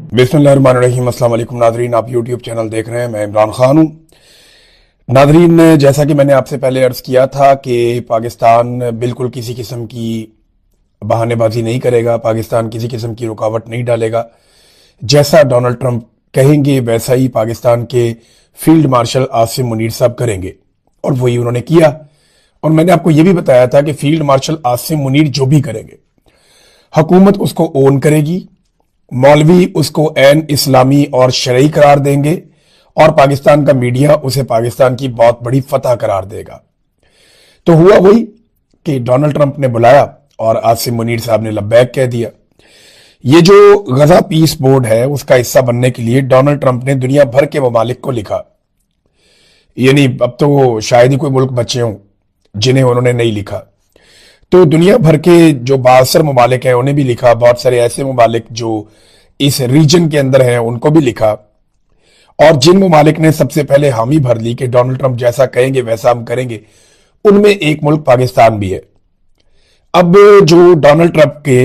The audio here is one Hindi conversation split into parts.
बिस्मिल्लाहिर्रहमानिर्रहीम। अस्सलाम वालेकुम नाजरीन, आप यूट्यूब चैनल देख रहे हैं। मैं इमरान खान हूँ। नाजरीन, जैसा कि मैंने आपसे पहले अर्ज किया था कि पाकिस्तान बिल्कुल किसी किस्म की बहानेबाजी नहीं करेगा, पाकिस्तान किसी किस्म की रुकावट नहीं डालेगा। जैसा डोनाल्ड ट्रंप कहेंगे वैसा ही पाकिस्तान के फील्ड मार्शल आसिम मुनीर साहब करेंगे, और वही उन्होंने किया। और मैंने आपको यह भी बताया था कि फील्ड मार्शल आसिम मुनीर जो भी करेंगे, हुकूमत उसको ओन करेगी, मौलवी उसको एन इस्लामी और शरई करार देंगे, और पाकिस्तान का मीडिया उसे पाकिस्तान की बहुत बड़ी फतह करार देगा। तो हुआ वही कि डोनाल्ड ट्रंप ने बुलाया और आसिम मुनीर साहब ने लब्बैक कह दिया। ये जो गजा पीस बोर्ड है उसका हिस्सा बनने के लिए डोनाल्ड ट्रंप ने दुनिया भर के ममालिक को लिखा। यानी अब तो वो शायद ही कोई मुल्क बचे हों जिन्हें उन्होंने नहीं लिखा। तो दुनिया भर के जो 62 ममालिक हैं उन्हें भी लिखा, बहुत सारे ऐसे ममालिक जो इस रीजन के अंदर हैं उनको भी लिखा। और जिन ममालिक ने सबसे पहले हामी भर ली कि डोनाल्ड ट्रंप जैसा कहेंगे वैसा हम करेंगे, उनमें एक मुल्क पाकिस्तान भी है। अब जो डोनाल्ड ट्रंप के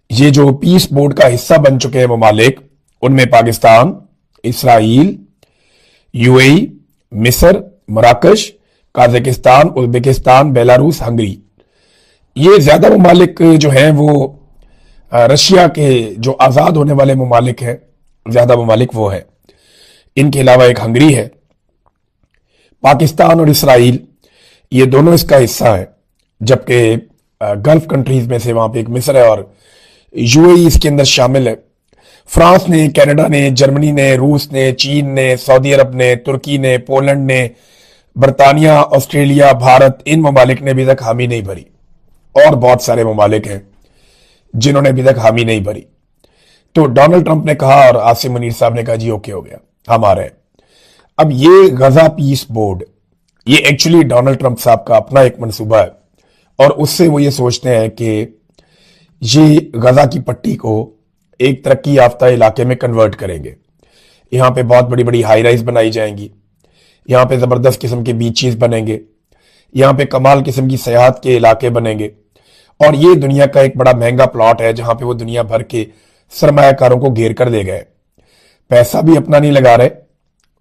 ये जो पीस बोर्ड का हिस्सा बन चुके हैं ममालिक, उनमें पाकिस्तान, इसराइल, यूएई, मिस्र, मराकश, काजाकिस्तान, उज्बेकिस्तान, बेलारूस, हंगरी, ये ज्यादा ममालिक जो हैं वो रशिया के जो आजाद होने वाले ममालिक हैं, ज्यादा ममालिक वो है। इनके अलावा एक हंगरी है। पाकिस्तान और इसराइल ये दोनों इसका हिस्सा है, जबकि गल्फ कंट्रीज में से वहां पे एक मिस्र है और यूएई इसके अंदर शामिल है। फ्रांस ने, कनाडा ने, जर्मनी ने, रूस ने, चीन ने, सऊदी अरब ने, तुर्की ने, पोलैंड ने, बरतानिया, ऑस्ट्रेलिया, भारत, इन ममालिक ने अभी तक हामी नहीं भरी। और बहुत सारे ममालिक हैं जिन्होंने अभी तक हामी नहीं भरी। तो डोनाल्ड ट्रंप ने कहा और आसिम मुनीर साहब ने कहा जी ओके हो गया, हम आ रहे हैं। अब ये गजा पीस बोर्ड, ये एक्चुअली डोनाल्ड ट्रंप साहब का अपना एक मंसूबा है, और उससे वो ये सोचते हैं कि ये गजा की पट्टी को एक तरक्की याफ्ता इलाके में कन्वर्ट करेंगे। यहां पे बहुत बड़ी बड़ी हाई राइज बनाई जाएंगी, यहां पे जबरदस्त किस्म के बीचेस बनेंगे, यहां पे कमाल किस्म की सयाहत के इलाके बनेंगे, और ये दुनिया का एक बड़ा महंगा प्लॉट है जहां पे वो दुनिया भर के सरमायाकारों को घेर कर ले गए। पैसा भी अपना नहीं लगा रहे,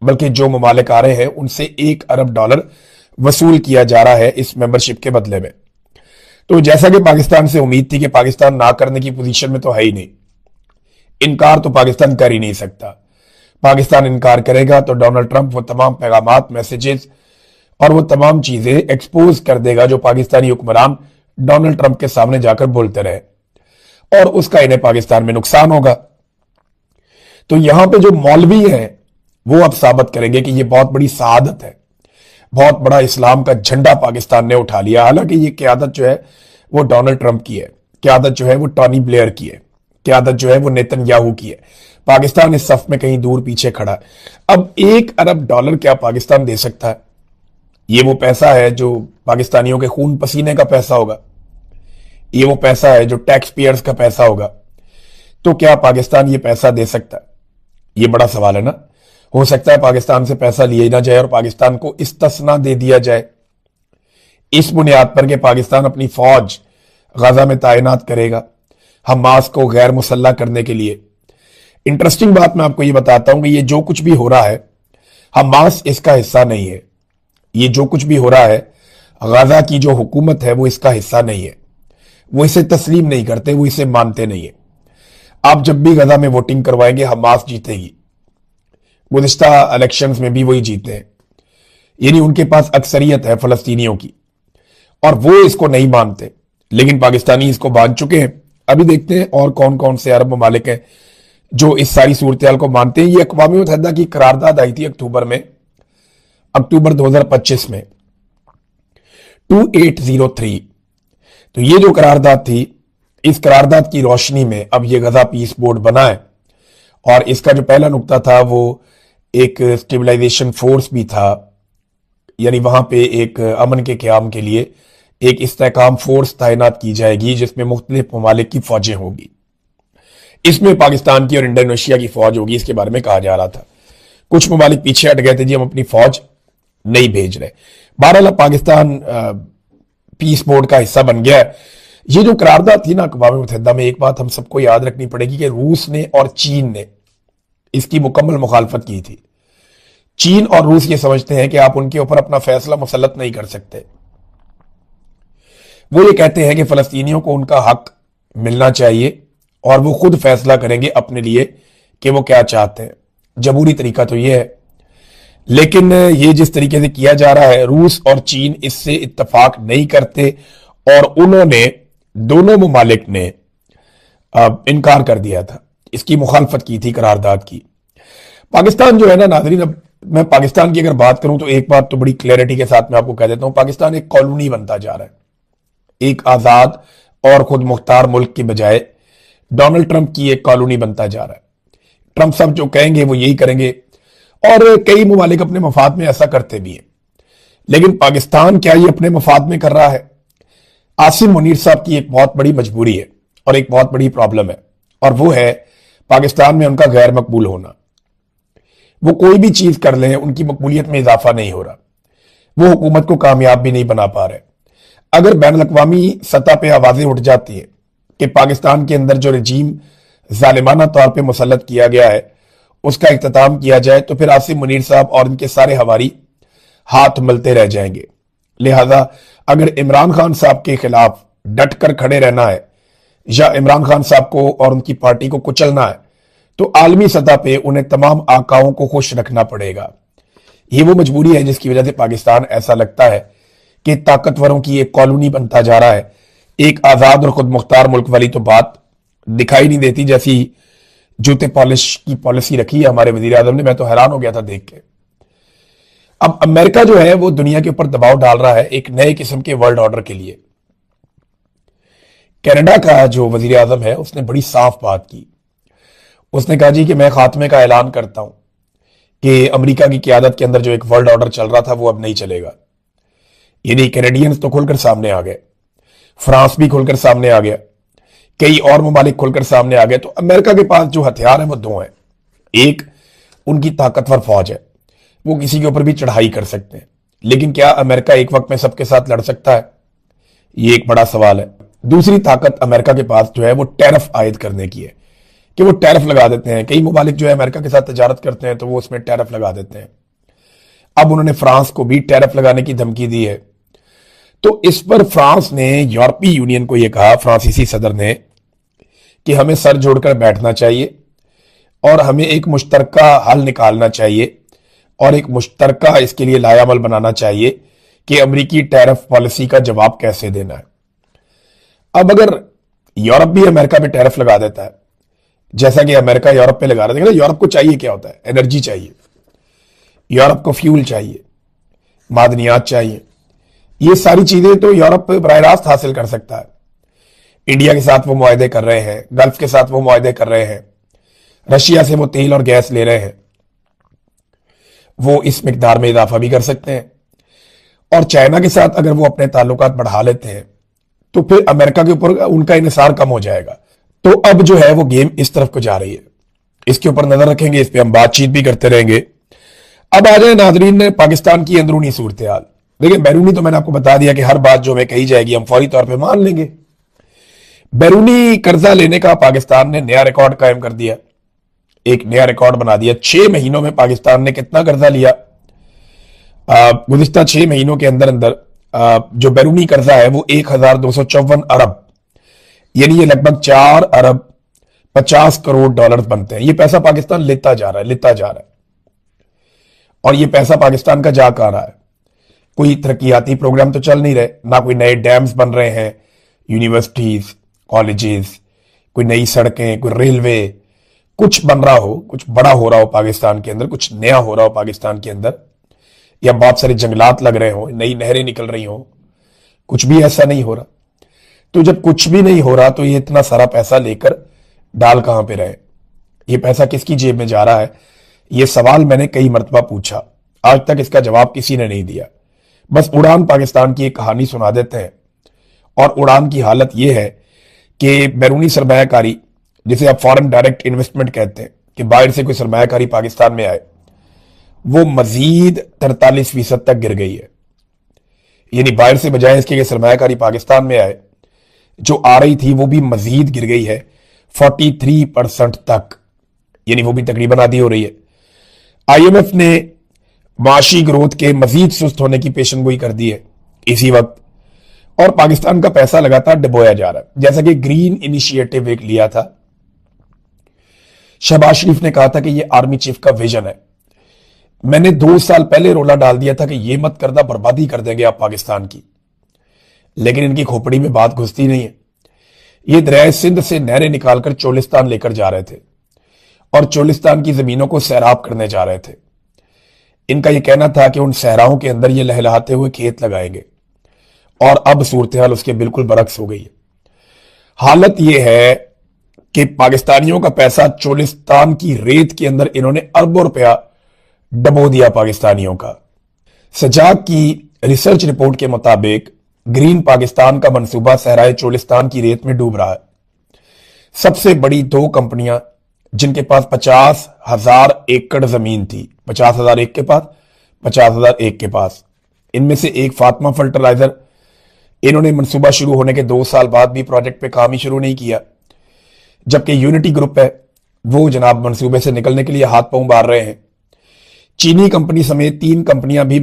बल्कि जो ममालिक आ रहे हैं उनसे $1 अरब वसूल किया जा रहा है इस मेंबरशिप के बदले में। तो जैसा कि पाकिस्तान से उम्मीद थी कि पाकिस्तान ना करने की पोजीशन में तो है ही नहीं, इनकार तो पाकिस्तान कर ही नहीं सकता। पाकिस्तान इनकार करेगा तो डोनाल्ड ट्रंप वो तमाम पैगामात, मैसेजेस और वो तमाम चीजें एक्सपोज कर देगा जो पाकिस्तानी हुक्मरान डोनाल्ड ट्रंप के सामने जाकर बोलते रहे, और उसका इन्हें पाकिस्तान में नुकसान होगा। तो यहां पे जो मौलवी हैं वो अब साबित करेंगे कि ये बहुत बड़ी सआदत है, बहुत बड़ा इस्लाम का झंडा पाकिस्तान ने उठा लिया। हालांकि ये क़यादत जो है वो डोनाल्ड ट्रंप की है, क़यादत जो है वो टॉनी ब्लेयर की है, क़यादत जो है वो नेतन्याहू की है। पाकिस्तान इस सफ में कहीं दूर पीछे खड़ा है। अब $1 अरब क्या पाकिस्तान दे सकता है? ये वो पैसा है जो पाकिस्तानियों के खून पसीने का पैसा होगा, ये वो पैसा है जो टैक्स पेयर्स का पैसा होगा। तो क्या पाकिस्तान ये पैसा दे सकता है? ये बड़ा सवाल है ना। हो सकता है पाकिस्तान से पैसा लिया ना जाए और पाकिस्तान को इस्तिस्ना दे दिया जाए, इस बुनियाद पर कि पाकिस्तान अपनी फौज गजा में तैनात करेगा हमास को गैर मुसल्ला करने के लिए। इंटरेस्टिंग बात मैं आपको ये बताता हूं कि ये जो कुछ भी हो रहा है हमास इसका हिस्सा नहीं है। ये जो कुछ भी हो रहा है गजा की जो हुकूमत है वो इसका हिस्सा नहीं है। वो इसे तस्लीम नहीं करते, वो इसे मानते नहीं है। आप जब भी गजा में वोटिंग करवाएंगे हमास जीतेगी। गुज़िश्ता इलेक्शंस में भी वही जीते हैं, यानी उनके पास अक्सरियत है फलस्तीनियों की, और वो इसको नहीं मानते, लेकिन पाकिस्तानी इसको मान चुके हैं। अभी देखते हैं और कौन कौन से अरब ममालिक हैं जो इस सारी सूरत को मानते हैं। ये अक़वाम मुत्तहिदा की करारदाद आई थी अक्टूबर 2025 में 2803। तो ये जो करारदाद थी, इस करारदाद की रोशनी में अब ये गजा पीस बोर्ड बना है, और इसका जो पहला नुक्ता था वो एक स्टेबलाइजेशन फोर्स भी था, यानी वहां पे एक अमन के क़याम के लिए एक इस्तेहकाम फोर्स तैनात की जाएगी जिसमें मुख्तलिफ ममालिक की फौजें होगी। इसमें पाकिस्तान की और इंडोनेशिया की फौज होगी, इसके बारे में कहा जा रहा था। कुछ ममालिक पीछे हट गए थे जी, हम अपनी फौज नहीं भेज रहे। बहरहाल पाकिस्तान पीस बोर्ड का हिस्सा बन गया है। ये जो करारदाद थी ना अक़वाम मुत्तहिदा में, एक बात हम सबको याद रखनी पड़ेगी कि रूस ने और चीन ने इसकी मुकम्मल मुखालफत की थी। चीन और रूस ये समझते हैं कि आप उनके ऊपर अपना फैसला मुसल्लत नहीं कर सकते। वो ये कहते हैं कि फलस्तीनियों को उनका हक मिलना चाहिए और वो खुद फैसला करेंगे अपने लिए कि वो क्या चाहते हैं। जमहूरी तरीका तो ये है, लेकिन ये जिस तरीके से किया जा रहा है, रूस और चीन इससे इत्तफाक नहीं करते और उन्होंने, दोनों ममालिक ने इनकार कर दिया था, इसकी मुखालफत की थी करारदाद की। पाकिस्तान जो है ना नाज़रीन, अब मैं पाकिस्तान की अगर बात करूं तो एक बात तो बड़ी क्लैरिटी के साथ मैं आपको कह देता हूं, पाकिस्तान एक कॉलोनी बनता जा रहा है। एक आजाद और खुद मुख्तार मुल्क की बजाय डोनाल्ड ट्रंप की एक कॉलोनी बनता जा रहा है। ट्रंप साहब जो कहेंगे वो यही करेंगे और कई ममालिक अपने मफाद में ऐसा करते भी हैं, लेकिन पाकिस्तान क्या ये अपने मफाद में कर रहा है? आसिम मुनीर साहब की एक बहुत बड़ी मजबूरी है और एक बहुत बड़ी प्रॉब्लम है, और वो है पाकिस्तान में उनका गैर मकबूल होना। वो कोई भी चीज कर लें, उनकी मकबूलियत में इजाफा नहीं हो रहा, वो हुकूमत को कामयाब भी नहीं बना पा रहे। अगर बैन अवी सतह पर आवाजें उठ जाती हैं कि पाकिस्तान के अंदर जो रजीम जालिमाना तौर पर मुसल्लत किया गया है उसका इख्तिताम किया जाए, तो फिर आसिम मुनीर साहब और इनके सारे हवारी हाथ मलते रह जाएंगे। लिहाजा अगर इमरान खान साहब के खिलाफ डट कर खड़े रहना है या इमरान खान साहब को और उनकी पार्टी को कुचलना है, तो आलमी सतह पे उन्हें तमाम आकाओं को खुश रखना पड़ेगा। ये वो मजबूरी है जिसकी वजह से पाकिस्तान ऐसा लगता है कि ताकतवरों की एक कॉलोनी बनता जा रहा है। एक आजाद और खुद मुख्तार मुल्क वाली तो बात दिखाई नहीं देती, जैसी जूते पॉलिश की पॉलिसी रखी है हमारे वजीर आजम ने। मैं तो हैरान हो गया था देख के। अब अमेरिका जो है वो दुनिया के ऊपर दबाव डाल रहा है एक नए किस्म के वर्ल्ड ऑर्डर के लिए। कनाडा का जो वजीर आजम है उसने बड़ी साफ बात की। उसने कहा जी कि मैं खात्मे का ऐलान करता हूं कि अमेरिका की क़यादत के अंदर जो एक वर्ल्ड ऑर्डर चल रहा था वो अब नहीं चलेगा। यानी कैनेडियंस तो खुलकर सामने आ गए, फ्रांस भी खुलकर सामने आ गया, कई और ममालिक खुलकर सामने आ गए। तो अमेरिका के पास जो हथियार है वो दो हैं। एक, उनकी ताकतवर फौज है, वो किसी के ऊपर भी चढ़ाई कर सकते हैं, लेकिन क्या अमेरिका एक वक्त में सबके साथ लड़ सकता है? ये एक बड़ा सवाल है। दूसरी ताकत अमेरिका के पास जो है वो टैरिफ आयद करने की है, कि वो टैरिफ लगा देते हैं। कई ममालिक जो है अमेरिका के साथ तजारत करते हैं तो वो उसमें टैरिफ लगा देते हैं। अब उन्होंने फ्रांस को भी टैरिफ लगाने की धमकी दी है। तो इस पर फ्रांस ने यूरोपीय यूनियन को यह कहा, फ्रांसीसी सदर ने, कि हमें सर जोड़कर बैठना चाहिए और हमें एक मुश्तरका हल निकालना चाहिए और एक मुश्तरका इसके लिए लायामल बनाना चाहिए कि अमेरिकी टैरिफ पॉलिसी का जवाब कैसे देना है। अब अगर यूरोप भी अमेरिका पे टैरिफ लगा देता है, जैसा कि अमेरिका यूरोप पे लगा रहा है, यूरोप को चाहिए क्या होता है? एनर्जी चाहिए, यूरोप को फ्यूल चाहिए, मादनियात चाहिए। ये सारी चीजें तो यूरोप बराह रास्त हासिल कर सकता है। इंडिया के साथ वो मुआहदे कर रहे हैं, गल्फ के साथ वो मुआहदे कर रहे हैं, रशिया से वो तेल और गैस ले रहे हैं, वो इस मिकदार में इजाफा भी कर सकते हैं। और चाइना के साथ अगर वो अपने ताल्लुकात बढ़ा लेते हैं तो फिर अमेरिका के ऊपर उनका इन्हिसार कम हो जाएगा। तो अब जो है वो गेम इस तरफ को जा रही है। इसके ऊपर नजर रखेंगे, इस पर हम बातचीत भी करते रहेंगे। अब आ जाए नाजरीन पाकिस्तान की अंदरूनी सूरत हाल। देखिए, बैरूनी तो मैंने आपको बता दिया कि हर बात जो हमें कही जाएगी हम फौरी तौर पर मान लेंगे। बैरूनी कर्जा लेने का पाकिस्तान ने नया रिकॉर्ड कायम कर दिया, एक नया रिकॉर्ड बना दिया। 6 महीनों में पाकिस्तान ने कितना कर्जा लिया? गुज़िश्ता 6 महीनों के अंदर अंदर जो बैरूनी कर्जा है वो 1254 अरब, यानी ये लगभग 4 अरब 50 करोड़ डॉलर बनते हैं। ये पैसा पाकिस्तान लेता जा रहा है। और ये पैसा पाकिस्तान का जा कहां रहा है? कोई तरक्याती प्रोग्राम तो चल नहीं रहे, ना कोई नए डैम्स बन रहे हैं, यूनिवर्सिटीज, कॉलेजेस, कोई नई सड़कें, कोई रेलवे, कुछ बन रहा हो, कुछ बड़ा हो रहा हो पाकिस्तान के अंदर, कुछ नया हो रहा हो पाकिस्तान के अंदर, या बहुत सारे जंगलात लग रहे हो, नई नहरें निकल रही हो, कुछ भी ऐसा नहीं हो रहा। तो जब कुछ भी नहीं हो रहा तो ये इतना सारा पैसा लेकर डाल कहां पे रहे? ये पैसा किसकी जेब में जा रहा है? ये सवाल मैंने कई मरतबा पूछा, आज तक इसका जवाब किसी ने नहीं दिया। बस उड़ान पाकिस्तान की एक कहानी सुना देते हैं। और उड़ान की हालत यह है कि बैरूनी सरमायाकारी, जिसे आप फॉरेन डायरेक्ट इन्वेस्टमेंट कहते हैं, कि बाहर से कोई सरमायाकारी पाकिस्तान में आए, वो मजीद 43% तक गिर गई है। यानी बाहर से बजाय इसके कि सरमायाकारी पाकिस्तान में आए, जो आ रही थी वो भी मजीद गिर गई है 43% तक, यानी वो भी तकरीबन आधी हो रही है। आईएमएफ ने माशी ग्रोथ के मजीद सुस्त होने की पेशनगोई कर दी है इसी वक्त, और पाकिस्तान का पैसा लगातार डुबोया जा रहा है। जैसा कि ग्रीन इनिशिएटिव एक लिया था, शहबाज शरीफ ने कहा था कि ये आर्मी चीफ का विजन है। मैंने 2 साल पहले रोला डाल दिया था कि ये मत करना, बर्बादी कर देंगे आप पाकिस्तान की, लेकिन इनकी खोपड़ी में बात घुसती नहीं है। ये दरिया सिंध से नहरें निकालकर चोलिस्तान लेकर जा रहे थे और चोलिस्तान की जमीनों को सैराब करने जा रहे थे। इनका यह कहना था कि उन सहराओं के अंदर ये लहलहाते हुए खेत लगाएंगे, और अब सूरत हाल उसके बिल्कुल बरक्स हो गई है। हालत यह है कि पाकिस्तानियों का पैसा चोलिस्तान की रेत के अंदर इन्होंने अरबों रुपया डबो दिया पाकिस्तानियों का। सजाग की रिसर्च रिपोर्ट के मुताबिक ग्रीन पाकिस्तान का मंसूबा सहराए चोलिस्तान की रेत में डूब रहा है। सबसे बड़ी 2 कंपनियां जिनके पास 50,000 एकड़ जमीन थी, 50,000 एक के पास, 50,000 एक के पास, इनमें से एक फातिमा फर्टिलाइजर, इन्होंने मंसूबा शुरू होने के 2 साल बाद भी प्रोजेक्ट पे काम ही शुरू नहीं किया। जबकि यूनिटी ग्रुप है, वो जनाब मंसूबे से निकलने के लिए हाथ पांव मार रहे हैं। चीनी कंपनी समेत 3 कंपनियां भी